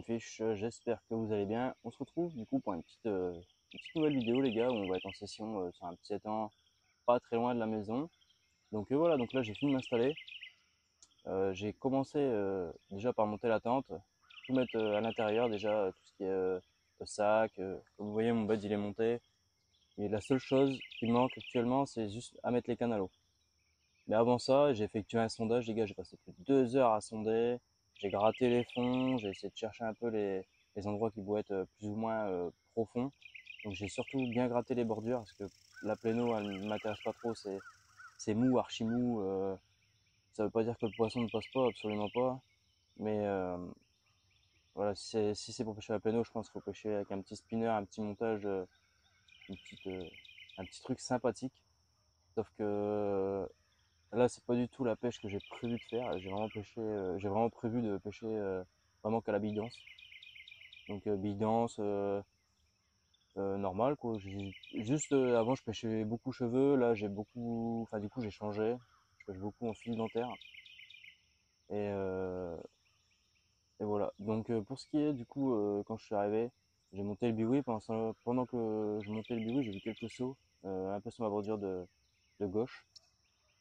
Fish, j'espère que vous allez bien. On se retrouve du coup pour une petite nouvelle vidéo les gars, où on va être en session sur un petit étang pas très loin de la maison. Donc voilà, donc là j'ai fini de m'installer. J'ai commencé déjà par monter la tente, tout mettre à l'intérieur déjà, tout ce qui est le sac. Comme vous voyez, mon bed il est monté. Et la seule chose qui me manque actuellement, c'est juste à mettre les cannes à l'eau. Mais avant ça, j'ai effectué un sondage, les gars, j'ai passé plus de 2 heures à sonder. J'ai gratté les fonds, j'ai essayé de chercher un peu les endroits qui pouvaient être plus ou moins profonds. Donc j'ai surtout bien gratté les bordures parce que la pléno, elle ne m'intéresse pas trop, c'est mou, archi mou. Ça veut pas dire que le poisson ne passe pas, absolument pas. Mais voilà, si c'est pour pêcher la pléno, je pense qu'il faut pêcher avec un petit spinner, un petit montage, une petite, un petit truc sympathique. Sauf que là, c'est pas du tout la pêche que j'ai prévu de faire. J'ai vraiment prévu de pêcher vraiment qu'à la bille-danse. Donc bille-danse normale quoi. Juste avant, je pêchais beaucoup cheveux. Là, enfin du coup, j'ai changé. Je pêche beaucoup en fil dentaire. Et, euh, et voilà. Donc pour ce qui est du coup, quand je suis arrivé, j'ai monté le biwi. Pendant que je montais le biwi, j'ai vu quelques sauts un peu sur ma bordure de gauche.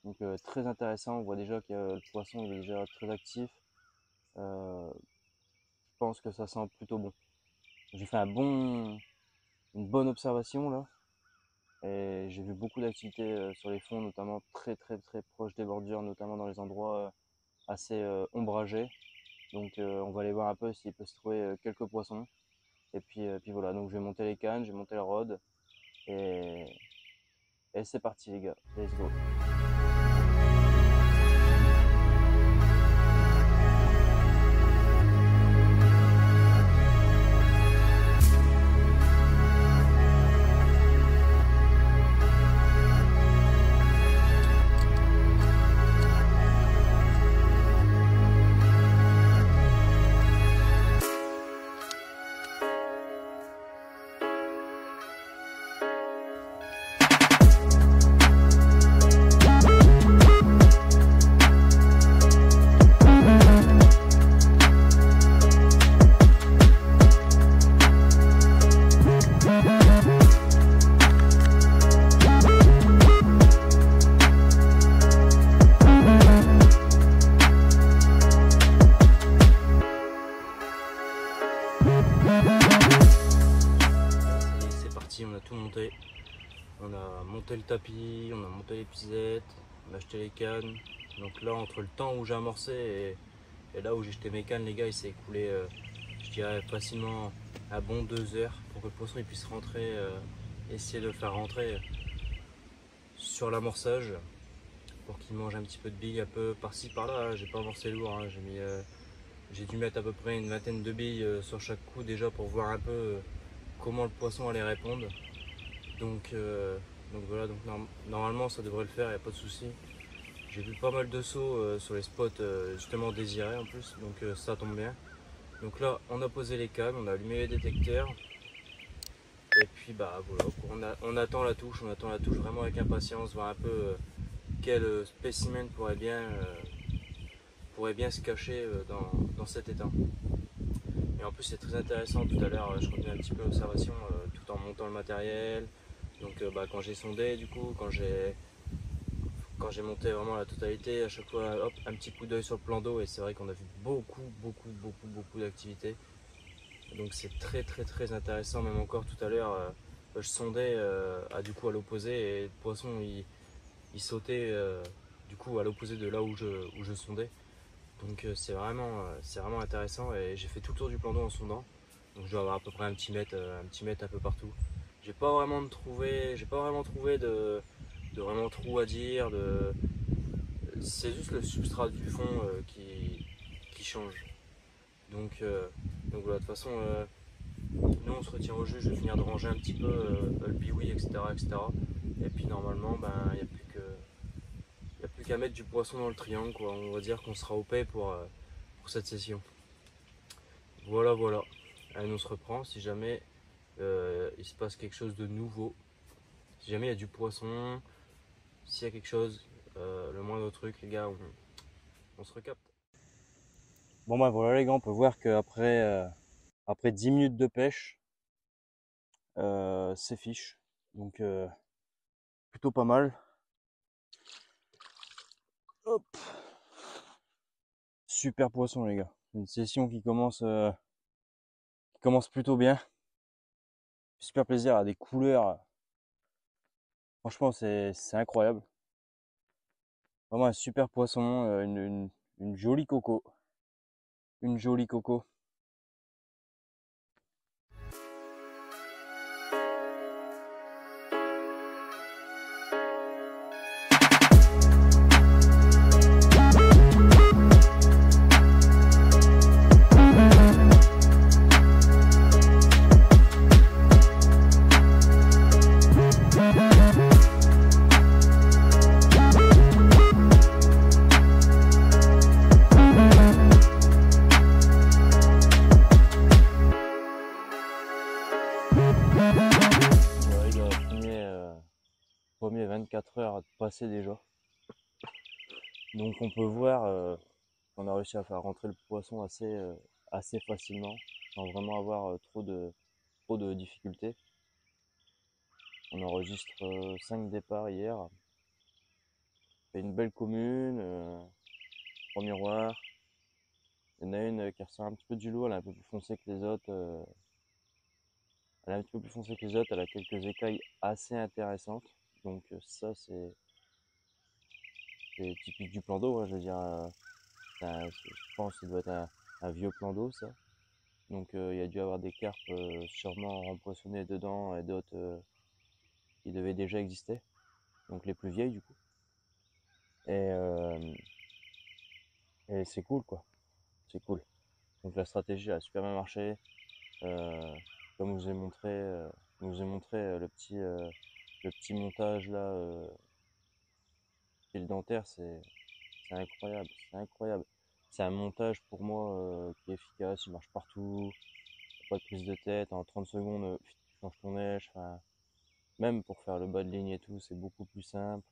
Donc très intéressant. On voit déjà que le poisson il est déjà très actif. Je pense que ça sent plutôt bon. J'ai fait une bonne observation là, et j'ai vu beaucoup d'activités sur les fonds, notamment très proches des bordures, notamment dans les endroits assez ombragés. Donc on va aller voir un peu s'il peut se trouver quelques poissons. Et puis voilà, donc je vais monter les cannes, je vais monter la rod, et, et c'est parti les gars, let's go. C'est parti, on a tout monté. On a monté le tapis, on a monté les pisettes, on a acheté les cannes. Donc là, entre le temps où j'ai amorcé et là où j'ai jeté mes cannes, les gars, il s'est écoulé, je dirais, facilement un bon 2 heures pour que le poisson il puisse rentrer, essayer de le faire rentrer sur l'amorçage pour qu'il mange un petit peu de billes un peu par-ci par-là. J'ai pas amorcé lourd, hein. J'ai dû mettre à peu près une vingtaine de billes sur chaque coup déjà pour voir un peu comment le poisson allait répondre. Donc voilà, donc normalement ça devrait le faire, il n'y a pas de souci. J'ai vu pas mal de sauts sur les spots justement désirés en plus, donc ça tombe bien. Donc là on a posé les cannes, on a allumé les détecteurs. Et puis bah voilà, on attend la touche vraiment avec impatience, voir un peu quel spécimen pourrait bien se cacher dans cet étang. Et en plus c'est très intéressant, tout à l'heure je revenais un petit peu l'observation tout en montant le matériel. Donc quand j'ai sondé du coup, quand j'ai monté vraiment la totalité, à chaque fois hop, un petit coup d'œil sur le plan d'eau, et c'est vrai qu'on a vu beaucoup d'activités. Donc c'est très intéressant. Même encore tout à l'heure je sondais du coup à l'opposé, et le poisson il sautait du coup à l'opposé de là où je sondais. Donc c'est vraiment intéressant, et j'ai fait tout le tour du plan d'eau en sondant. Donc je dois avoir à peu près un petit mètre un peu partout. J'ai pas vraiment trouvé de vraiment trou à dire. C'est juste le substrat du fond qui change. Donc voilà, de toute façon, nous on se retient au jeu. Je vais finir de ranger un petit peu le biwi, etc. Et puis normalement, ben il n'y a plus qu'à mettre du poisson dans le triangle, quoi. On va dire qu'on sera OP pour cette session. Voilà. Allez, on se reprend si jamais il se passe quelque chose de nouveau. Si jamais il y a du poisson, s'il y a quelque chose, le moindre truc, les gars, on se recapte. Bon bah voilà les gars, on peut voir qu'après Après 10 minutes de pêche, c'est fiche. Donc plutôt pas mal. Hop. Super poisson les gars. Une session qui commence plutôt bien. Super plaisir à des couleurs. Franchement c'est incroyable. Vraiment un super poisson, une jolie coco. Une jolie coco. Voilà les gars, premier 24 heures passé déjà. Donc on peut voir qu'on a réussi à faire rentrer le poisson assez facilement, sans vraiment avoir trop de difficultés. On enregistre 5 départs hier. C'est une belle commune, 3 miroirs. Il y en a une qui ressort un petit peu du lot, elle est un peu plus foncée que les autres. Elle est un petit peu plus foncée que les autres, elle a quelques écailles assez intéressantes. Donc ça c'est typique du plan d'eau, hein, je veux dire. Je pense que ça doit être un vieux plan d'eau ça. Donc il y a dû avoir des carpes sûrement rempoissonnées dedans et d'autres qui devaient déjà exister. Donc les plus vieilles du coup. Et, euh, et c'est cool quoi. C'est cool. Donc la stratégie a super bien marché. Euh, comme je vous ai montré le petit montage là, fil dentaire, c'est incroyable, c'est incroyable. C'est un montage pour moi qui est efficace, il marche partout, pas de prise de tête, en 30 secondes, tu changes ton neige, enfin, même pour faire le bas de ligne et tout, c'est beaucoup plus simple.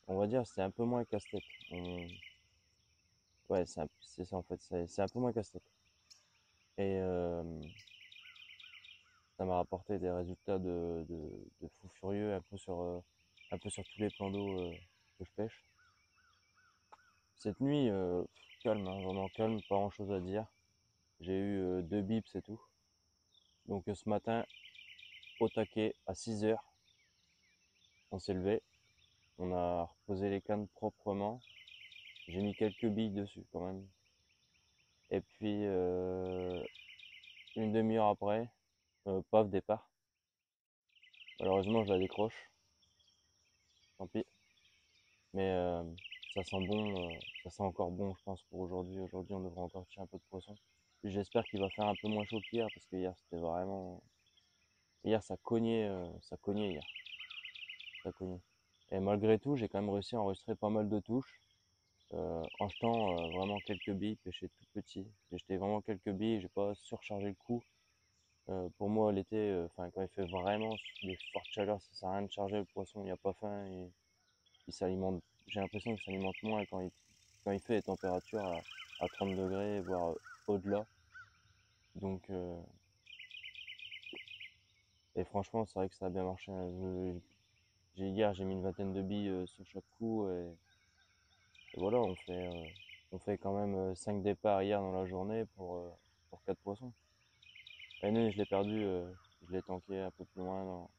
On va dire c'est un peu moins casse-tête. Ouais, c'est ça en fait, c'est un peu moins casse-tête. Et ça m'a rapporté des résultats de fou furieux un peu sur tous les plans d'eau que je pêche. Cette nuit, calme, hein, vraiment calme, pas grand chose à dire. J'ai eu 2 bips et tout. Donc ce matin, au taquet, à 6 heures, on s'est levé. On a reposé les cannes proprement. J'ai mis quelques billes dessus quand même. Et puis, une demi-heure après, paf, départ. Malheureusement, je la décroche. Tant pis. Mais ça sent bon, ça sent encore bon, je pense, pour aujourd'hui. Aujourd'hui, on devrait encore tirer un peu de poisson. J'espère qu'il va faire un peu moins chaud qu'hier, parce que hier, c'était vraiment... Hier, ça cognait hier. Ça cognait. Et malgré tout, j'ai quand même réussi à enregistrer pas mal de touches, en jetant vraiment quelques billes, pêché tout petit. J'ai jeté vraiment quelques billes, j'ai pas surchargé le coup. Pour moi, l'été, enfin, quand il fait vraiment des fortes chaleurs, ça sert à rien de charger le poisson, il n'y a pas faim, et il s'alimente. J'ai l'impression qu'il s'alimente moins quand il fait des températures à 30 degrés, voire au-delà. Donc, et franchement, c'est vrai que ça a bien marché, hein. Hier, j'ai mis une vingtaine de billes sur chaque coup, et voilà, on fait quand même 5 départs hier dans la journée pour 4 poissons. Et nous, je l'ai perdu, je l'ai tanké un peu plus loin.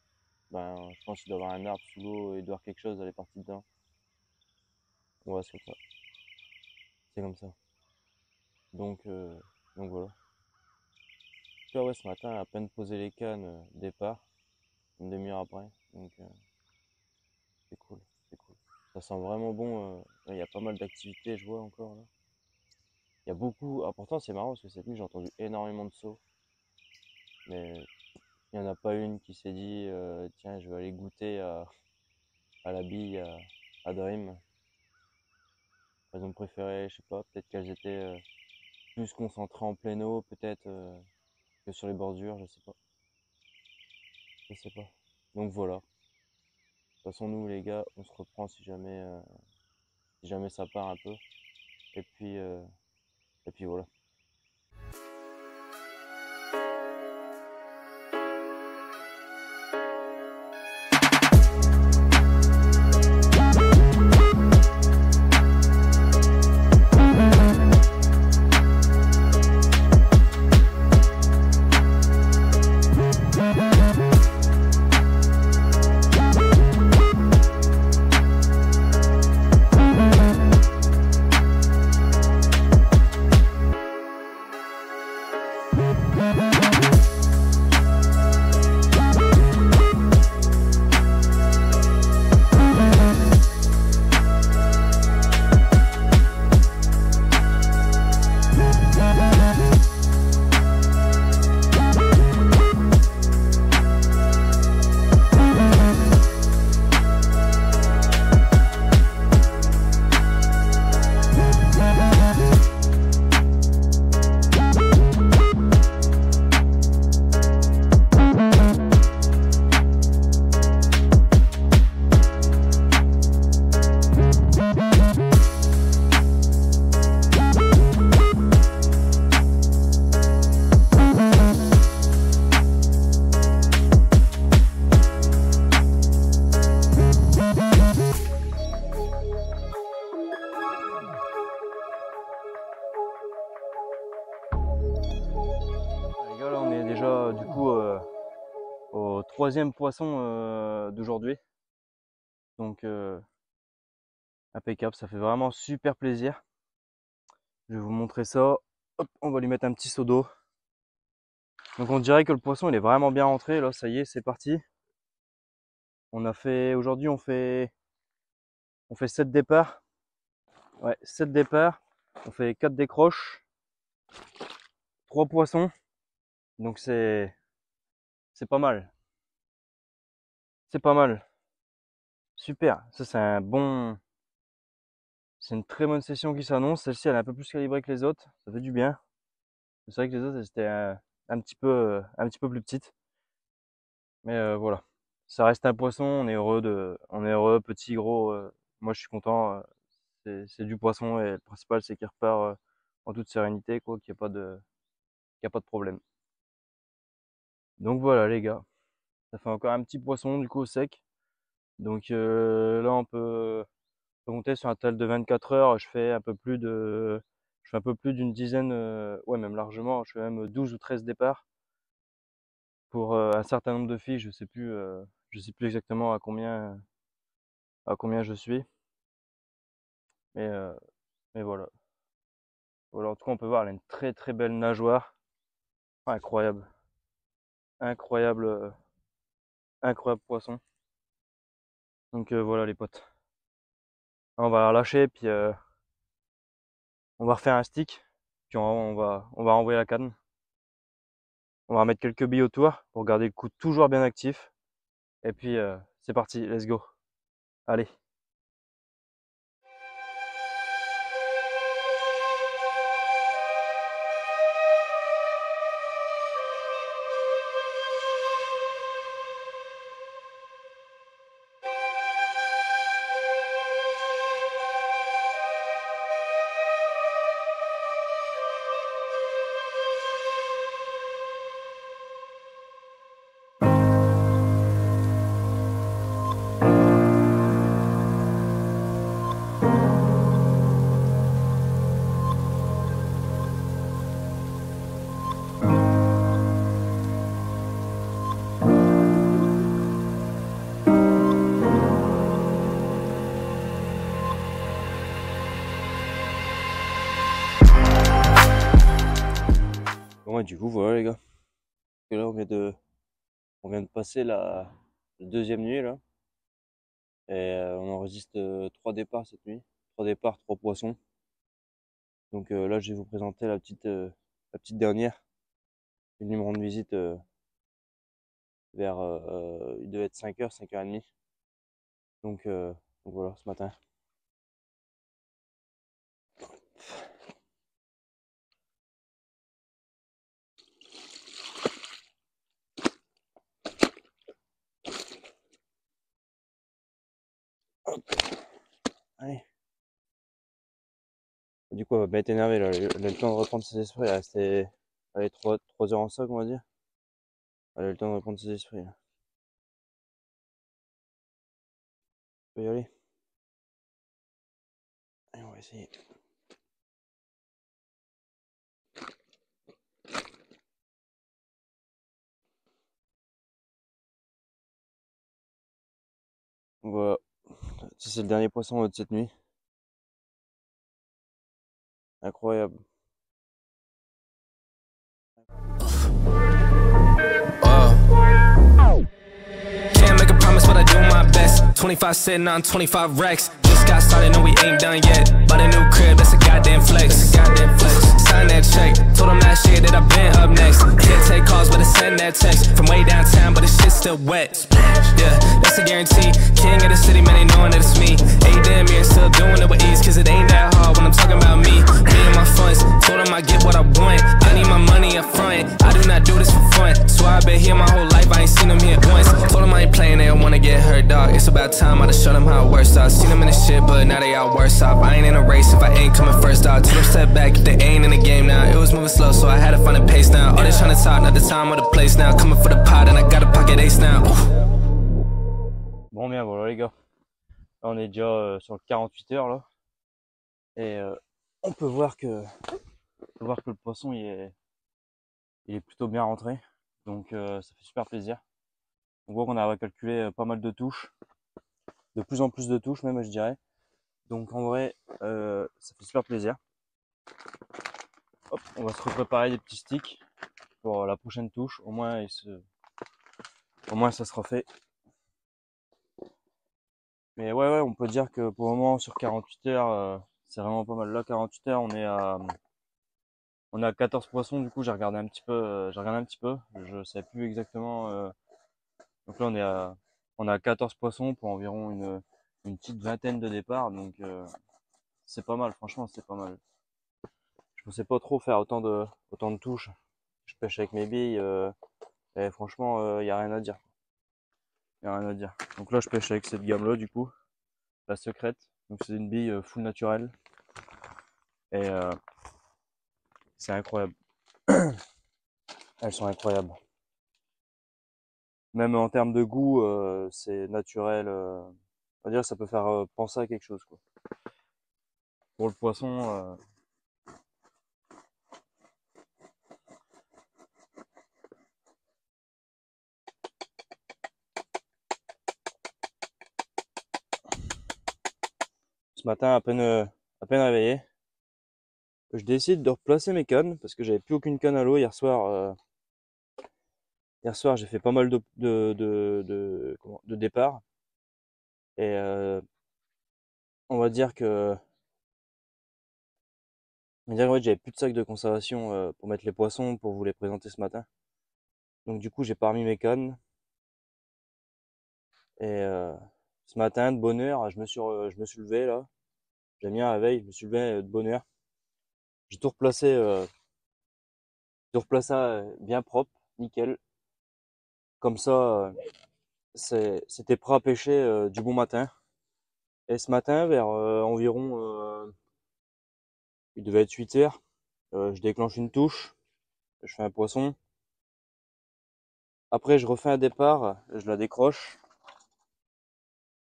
Ben, je pense qu'il doit y avoir un arbre sous l'eau et il doit y avoir quelque chose, elle est partie dedans. Ouais, c'est comme ça. C'est comme ça. Donc, euh, donc voilà. En tout cas, ouais, ce matin, à peine posé les cannes, départ, une demi-heure après. Donc, c'est cool, c'est cool. Ça sent vraiment bon. Il y a pas mal d'activités, je vois encore là. Il y a beaucoup. Ah, pourtant, c'est marrant parce que cette nuit, j'ai entendu énormément de sauts. Mais il n'y en a pas une qui s'est dit tiens, je vais aller goûter à la bille, à Dream. Elles ont préféré, je sais pas, peut-être qu'elles étaient plus concentrées en pleine eau, peut-être que sur les bordures, je sais pas. Je sais pas. Donc voilà. De toute façon, nous les gars, on se reprend si jamais ça part un peu. Et puis, euh, et puis voilà. troisième poisson d'aujourd'hui. Donc impeccable, ça fait vraiment super plaisir. Je vais vous montrer ça. Hop, on va lui mettre un petit seau d'eau. Donc on dirait que le poisson il est vraiment bien rentré. Là, ça y est, c'est parti. On a fait aujourd'hui, on fait 7 départs. Ouais, 7 départs. On fait 4 décroches, 3 poissons. Donc c'est pas mal. C'est pas mal. Super. Ça c'est une très bonne session qui s'annonce. Celle-ci elle est un peu plus calibrée que les autres. Ça fait du bien. C'est vrai que les autres elles étaient un petit peu plus petites. Mais voilà. Ça reste un poisson, on est heureux, petit, gros. Moi je suis content. C'est du poisson et le principal c'est qu'il repart en toute sérénité, quoi, qu'il y a pas de problème. Donc voilà les gars, ça fait encore un petit poisson du coup au sec. Donc là on peut compter sur un total de 24 heures. Je fais un peu plus d'une dizaine, ouais même largement. Je fais même 12 ou 13 départs pour un certain nombre de filles. Je sais plus exactement à combien je suis. Mais mais voilà. Voilà, en tout cas on peut voir elle a une très très belle nageoire. Incroyable, incroyable, incroyable poisson. Donc voilà les potes. On va la relâcher puis on va refaire un stick. Puis on va envoyer la canne. On va remettre quelques billes autour pour garder le coup toujours bien actif. Et puis c'est parti, let's go. Allez. Bon, et du coup, voilà les gars. Et là, on vient de passer la deuxième nuit là. Et on enregistre 3 départs cette nuit. 3 départs, 3 poissons. Donc là, je vais vous présenter la petite dernière. Ils venaient me rendre visite vers, il devait être 5h, 5h30. Donc voilà, ce matin. Hop. Allez. Du coup, elle va bien être énervée là. Elle a le temps de reprendre ses esprits. Elle est restée, allez, 3 heures en sac, on va dire. Elle a le temps de reprendre ses esprits là. On peut y aller. Allez, on va essayer. Voilà. Ça, c'est le dernier poisson de cette nuit. Incroyable. Can't make a promise, but I do my best. 25 sitting on 25 racks. Just got started, no, we ain't done yet. Bought a new crib, that's a goddamn flex. Sign that check. Told them last year that I've been up next. Can't take calls, but I send that text. From way downtown, but the shit's still wet. Yeah, that's a guarantee. King of the city, man, they knowing that it's me. Ain't damn near still doing it with ease, cause it ain't that hard when I'm talking about me. Me and my funds. Told them I get what I want. I need my money up front. I do not do this for fun. So I've been here my whole life, I ain't seen them here once. Told them I ain't playing, they don't wanna get hurt, dog. It's about time I done show them how it works, dog. Seen them in the shit, but now they all worse off. I ain't in a race if I ain't coming first, dog. Told them step back if they ain't in the game now. It was moving slow, so I had to find a pace now. All they tryna talk, not the time or the place now. Coming for the pot and I got a pocket ace now. Bon, bien, voilà les gars. Là, on est déjà sur le 48 heures là. Et on peut voir que le poisson il est plutôt bien rentré. Donc ça fait super plaisir. On voit qu'on a recalculé pas mal de touches, de plus en plus de touches même, je dirais. Donc en vrai, ça fait super plaisir. Hop, on va se préparer des petits sticks pour la prochaine touche. Au moins ça sera fait. Mais ouais, on peut dire que pour le moment sur 48 heures, c'est vraiment pas mal. Là, 48 heures, on est à 14 poissons. Du coup, j'ai regardé un petit peu. Je savais plus exactement. Donc là, on est à 14 poissons pour environ une petite vingtaine de départs. Donc c'est pas mal. Franchement, c'est pas mal. Je pensais pas trop faire autant de touches. Je pêche avec mes billes et franchement, y a rien à dire. Donc là, je pêche avec cette gamme-là, du coup, la secrète. Donc c'est une bille full naturelle et c'est incroyable. Elles sont incroyables. Même en termes de goût, c'est naturel. On va dire, ça peut faire penser à quelque chose, quoi. Pour le poisson. Ce matin, à peine réveillé, je décide de replacer mes cannes parce que j'avais plus aucune canne à l'eau hier soir. Hier soir, j'ai fait pas mal de départs et on va dire que ouais, j'avais plus de sac de conservation pour mettre les poissons pour vous les présenter ce matin. Donc du coup, j'ai pas remis mes cannes et ce matin, de bonne heure, je me suis levé là. J'ai mis un réveil, je me suis levé de bonne heure. J'ai tout replacé, bien propre, nickel. Comme ça, c'était prêt à pêcher du bon matin. Et ce matin, vers environ, il devait être 8 heures, je déclenche une touche, je fais un poisson. Après, je refais un départ, je la décroche.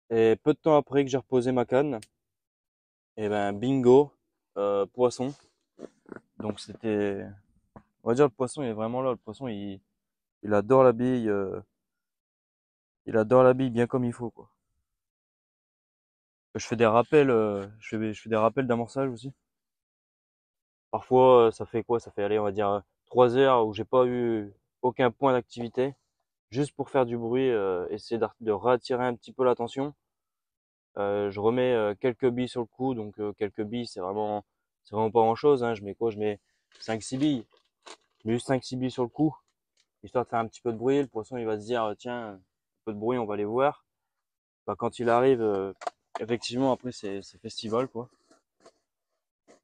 Et peu de temps après que j'ai reposé ma canne, et ben bingo, poisson. Donc c'était, on va dire, le poisson il est vraiment là. Le poisson il adore la bille, bien comme il faut, quoi. Je fais des rappels, je fais des rappels d'amorçage aussi. Parfois, ça fait quoi? Ça fait aller, on va dire 3 heures où j'ai pas eu aucun point d'activité, juste pour faire du bruit, essayer de réattirer un petit peu l'attention. Je remets quelques billes sur le coup, donc quelques billes, c'est vraiment pas grand chose, hein. Je mets 5-6 billes. Je mets juste 5-6 billes sur le coup, histoire de faire un petit peu de bruit. Le poisson, il va se dire, tiens, un peu de bruit, on va aller voir. Bah, quand il arrive, effectivement, après, c'est festival, quoi.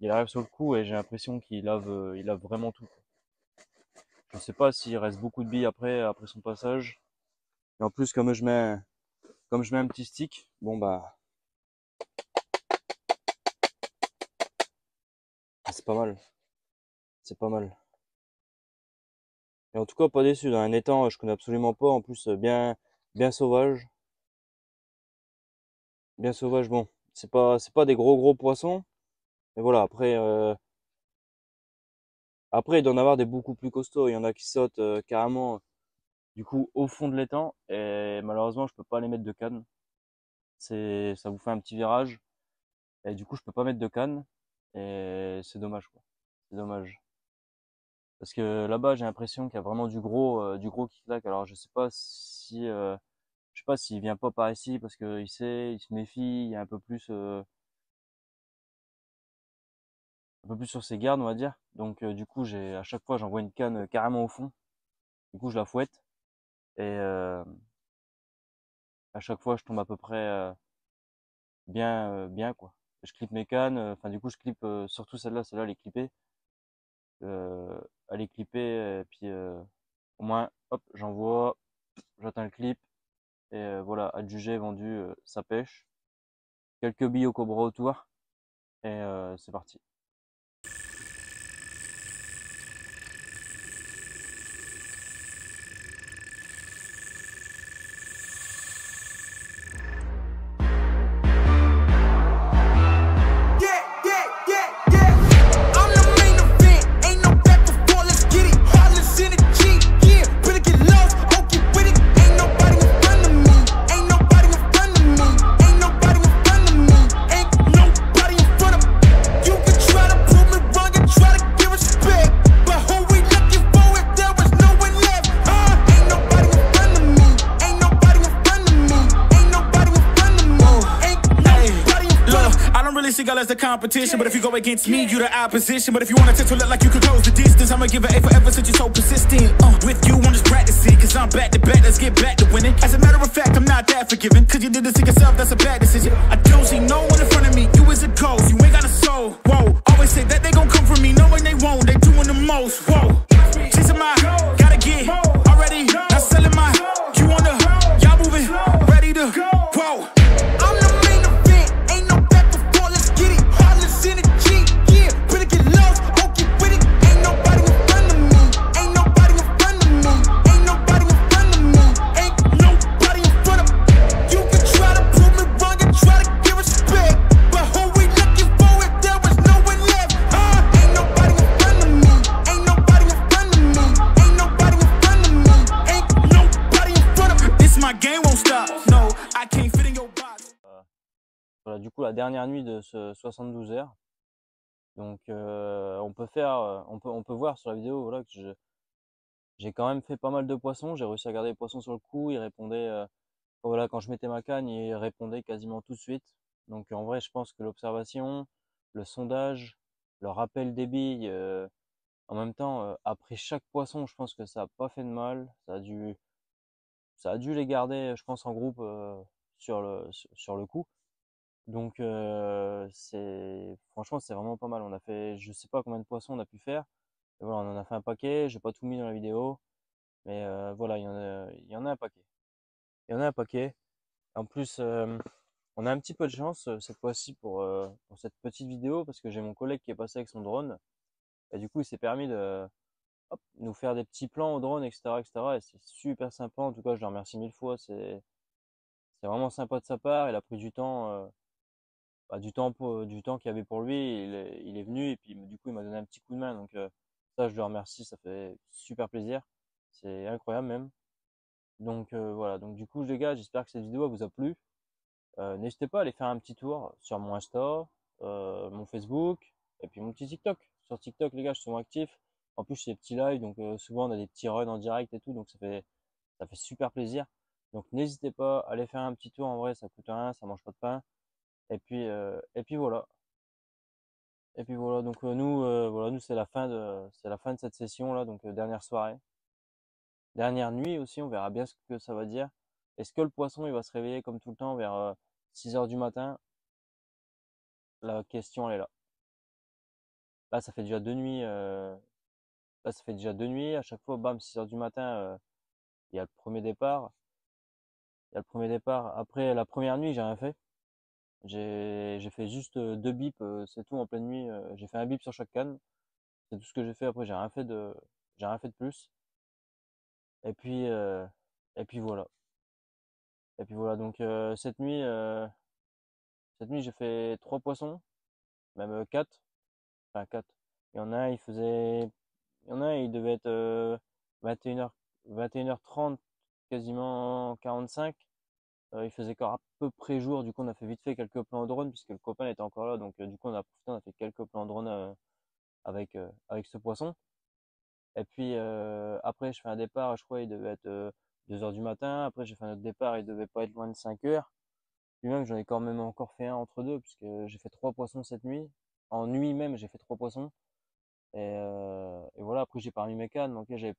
Il arrive sur le coup et j'ai l'impression qu'il lave vraiment tout, quoi. Je sais pas s'il reste beaucoup de billes après son passage. Et en plus, comme je mets un petit stick, bon bah, c'est pas mal. C'est pas mal. Et en tout cas, pas déçu. Dans un étang, je connais absolument pas. En plus, bien sauvage. Bien sauvage. Bon, c'est pas des gros poissons. Mais voilà, après, il doit y en avoir des beaucoup plus costauds. Il y en a qui sautent carrément, du coup, au fond de l'étang. Et malheureusement, je peux pas les mettre de canne. Ça vous fait un petit virage. Et du coup, je peux pas mettre de canne. Et c'est dommage, quoi. C'est dommage. Parce que là-bas, j'ai l'impression qu'il y a vraiment du gros qui claque. Alors, je sais pas s'il vient pas par ici parce qu'il il se méfie, il y a un peu plus sur ses gardes, on va dire. Donc, du coup, à chaque fois, j'envoie une canne carrément au fond. Du coup, je la fouette et à chaque fois, je tombe à peu près bien, quoi. Je clippe mes cannes. Enfin, du coup, je clippe surtout celle-là, elle est clippée. Elle est clippée et puis au moins, hop, j'envoie, j'atteins le clip et voilà, adjugé, vendu, ça pêche. Quelques billes au cobra autour et c'est parti. seagull as the competition, but if you go against me, you the opposition. But if you wanna test to look like you can close the distance, I'ma give it A forever since you're so persistent. With you, I'm just practicing, cause I'm back to back, let's get back to winning. As a matter of fact, I'm not that forgiving, cause you did this to yourself, that's a bad decision. I don't see no one in front of me, you is a ghost, you ain't got a soul. Whoa, always say that they gon' come for me, knowing they won't, they doing the most. Whoa, chasing my, gotta get already, not selling my, you on the, y'all moving, ready to, whoa. I'm the main event, ain't no back and forth, let's get it. Heartless energy, yeah, really get lost, oh get with it. Ain't nobody in front of me, ain't nobody in front of me, ain't nobody in front of me, ain't nobody in front of me. You can try to prove me wrong and try to give respect, but who we looking for if there was no one left? Ain't nobody in front of me, ain't nobody in front of me, ain't nobody in front of me, ain't nobody in front of me. This my game won't stop, no, I can't fit in your box. Voilà, du coup, la dernière nuit de ce 72 heures. Donc, on peut voir sur la vidéo, voilà, que j'ai quand même fait pas mal de poissons. J'ai réussi à garder les poissons sur le coup. Ils répondaient, voilà, quand je mettais ma canne, ils répondaient quasiment tout de suite. Donc, en vrai, je pense que l'observation, le sondage, le rappel des billes, en même temps, après chaque poisson, je pense que ça a pas fait de mal. Ça a dû les garder, je pense, en groupe sur le coup. Donc franchement c'est vraiment pas mal. On a fait, je sais pas combien de poissons on a pu faire. Et voilà, on en a fait un paquet. J'ai pas tout mis dans la vidéo, mais voilà, il y en a un paquet. Il y en a un paquet. En plus, on a un petit peu de chance cette fois-ci pour cette petite vidéo parce que j'ai mon collègue qui est passé avec son drone et du coup il s'est permis de nous faire des petits plans au drone, etc., etc. Et c'est super sympa. En tout cas, je le remercie mille fois. C'est vraiment sympa de sa part. Il a pris du temps. Du temps qu'il y avait pour lui, il est venu et puis du coup il m'a donné un petit coup de main. Donc ça je le remercie, ça fait super plaisir. C'est incroyable même. Donc voilà, donc du coup les gars, j'espère que cette vidéo vous a plu. N'hésitez pas à aller faire un petit tour sur mon Insta, mon Facebook et puis mon petit TikTok. Sur TikTok les gars, je suis souvent actif. En plus c'est des petits lives, donc souvent on a des petits runs en direct et tout, donc ça fait super plaisir. Donc n'hésitez pas à aller faire un petit tour, en vrai ça coûte rien, ça mange pas de pain. Et puis voilà. Et puis voilà. Donc voilà, nous c'est la fin de cette session là. Donc dernière soirée, dernière nuit aussi. On verra bien ce que ça va dire. Est-ce que le poisson il va se réveiller comme tout le temps vers 6 heures du matin? La question elle est là. Là ça fait déjà deux nuits. Là ça fait déjà deux nuits. À chaque fois, bam, 6 heures du matin, il y a le premier départ. Il y a le premier départ. Après la première nuit, j'ai rien fait. J'ai fait juste deux bips, c'est tout en pleine nuit. J'ai fait un bip sur chaque canne. C'est tout ce que j'ai fait. Après, j'ai rien fait de plus. Et puis, euh, et puis voilà. Et puis voilà. Donc cette nuit, j'ai fait trois poissons, même quatre. Enfin quatre. Il y en a un, il y en a un, il devait être 21h, 21h30, quasiment 45. Il faisait encore à peu près jour. Du coup, on a fait vite fait quelques plans en drone puisque le copain était encore là. Donc du coup, on a profité, on a fait quelques plans en drone avec ce poisson. Et puis après, je fais un départ, je crois il devait être 2 heures du matin. Après, j'ai fait un autre départ, il devait pas être loin de 5 heures. Puis même, j'en ai quand même encore fait un entre deux, puisque j'ai fait trois poissons cette nuit. En nuit même, j'ai fait trois poissons. Et voilà, après, j'ai pas remis mes cannes, donc j'avais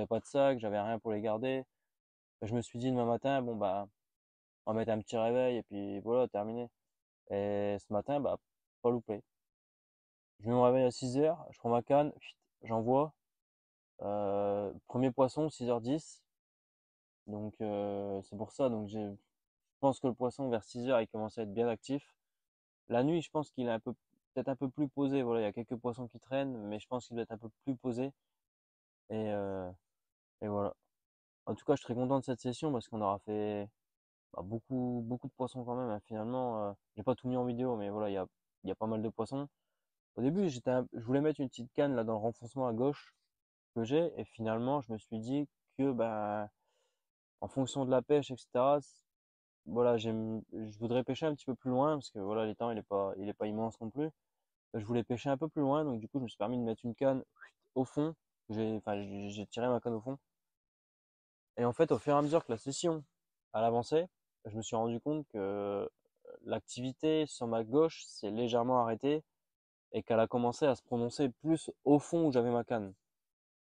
pas de sac, j'avais rien pour les garder. Je me suis dit demain matin, bon bah, on va mettre un petit réveil, et puis voilà, terminé. Et ce matin, bah, pas loupé. Je me réveille à 6 heures, je prends ma canne, j'envoie. Premier poisson, 6h10. Donc c'est pour ça. Donc je pense que le poisson vers 6 heures il commence à être bien actif. La nuit, je pense qu'il est peut-être un peu plus posé. Voilà, il y a quelques poissons qui traînent, mais je pense qu'il doit être un peu plus posé. Et, euh, et voilà. En tout cas, je suis très content de cette session parce qu'on aura fait beaucoup de poissons quand même, hein. Finalement, j'ai pas tout mis en vidéo, mais voilà, il y a pas mal de poissons. Au début, je voulais mettre une petite canne là dans le renfoncement à gauche que j'ai, et finalement, je me suis dit que ben en fonction de la pêche, etc. Voilà, je voudrais pêcher un petit peu plus loin parce que voilà, l'étang il est pas immense non plus. Je voulais pêcher un peu plus loin, donc du coup, je me suis permis de mettre une canne au fond. J'ai tiré ma canne au fond. Et en fait, au fur et à mesure que la session elle avançait, je me suis rendu compte que l'activité sur ma gauche s'est légèrement arrêtée et qu'elle a commencé à se prononcer plus au fond où j'avais ma canne.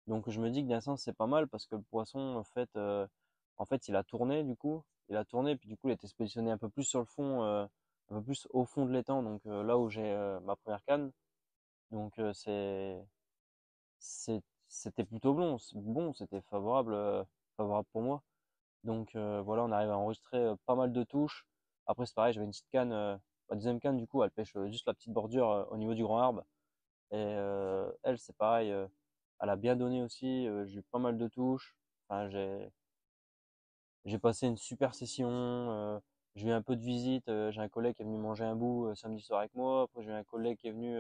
Donc je me dis que d'un sens c'est pas mal parce que le poisson en fait il a tourné du coup, il a tourné puis du coup il était se positionné un peu plus sur le fond, un peu plus au fond de l'étang, donc là où j'ai ma première canne. Donc c'était plutôt bon, c'était favorable pour moi. Donc voilà, on arrive à enregistrer pas mal de touches. Après c'est pareil, j'avais une petite canne, la deuxième canne du coup elle pêche juste la petite bordure au niveau du grand arbre. Et elle c'est pareil, elle a bien donné aussi, j'ai eu pas mal de touches. Enfin, j'ai passé une super session, j'ai eu un peu de visite, j'ai un collègue qui est venu manger un bout samedi soir avec moi. Après j'ai eu un collègue qui est venu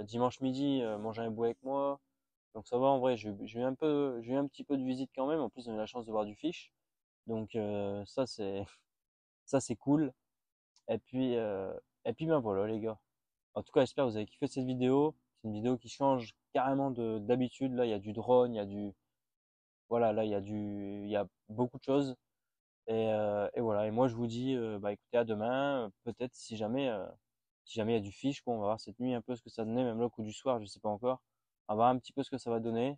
dimanche midi manger un bout avec moi. Donc ça va en vrai, j'ai eu un petit peu de visite quand même. En plus, on a eu la chance de voir du fish. Donc ça c'est cool. Et puis ben voilà les gars. En tout cas, j'espère que vous avez kiffé cette vidéo. C'est une vidéo qui change carrément d'habitude. Là, il y a du drone, voilà, là il y a beaucoup de choses. Et voilà. Et moi je vous dis, bah écoutez, à demain. Peut-être si jamais il y a du fish, quoi, on va voir cette nuit un peu ce que ça donnait, même là au coup du soir, je sais pas encore. On va voir un petit peu ce que ça va donner.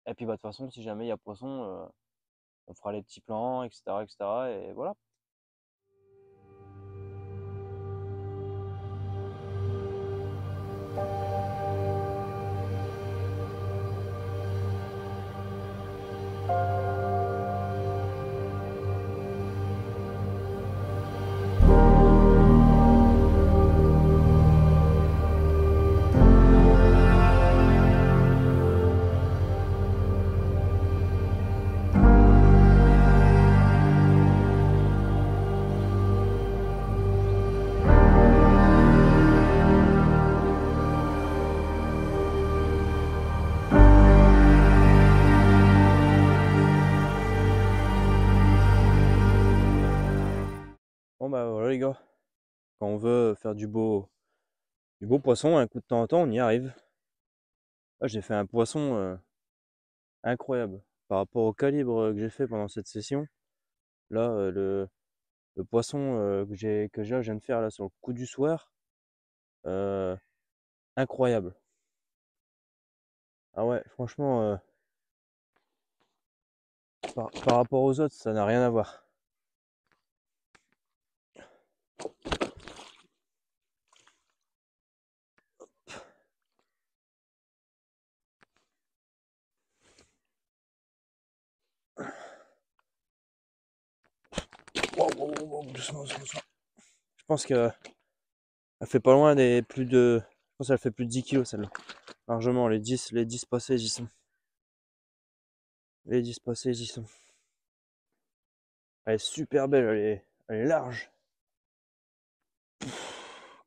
Et puis bah de toute façon, si jamais il y a poisson, on fera les petits plans, etc., etc. Et voilà. Bon bah voilà les gars, quand on veut faire du beau poisson, un coup de temps en temps, on y arrive. Là, j'ai fait un poisson incroyable par rapport au calibre que j'ai fait pendant cette session. Là, le poisson je viens de faire là sur le coup du soir, euh, incroyable. Ah ouais, franchement, par rapport aux autres, ça n'a rien à voir. Wow, doucement. Je pense que elle fait pas loin des plus de. Je pense qu'elle fait plus de 10 kilos celle-là. Largement, les 10 passés, j'y sont. Les 10 passés, j'y sont. Elle est super belle, elle est large.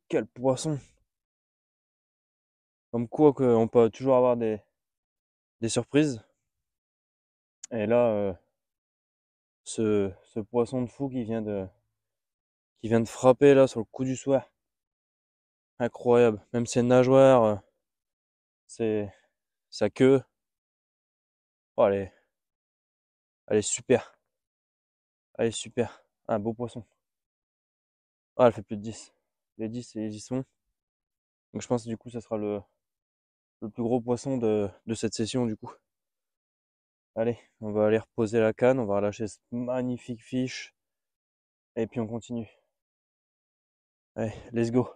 Quel poisson! Comme quoi qu'on peut toujours avoir des surprises. Et là, ce poisson de fou qui vient de frapper là sur le coup du soir. Incroyable. Même ses nageoires, c'est sa queue. Oh, elle est super. Elle est super. Un beau poisson. Ah, elle fait plus de 10. Les 10, ils y sont. Donc je pense que du coup, ça sera le plus gros poisson de cette session du coup. Allez, on va aller reposer la canne, on va relâcher ce magnifique fish. Et puis on continue. Allez, let's go.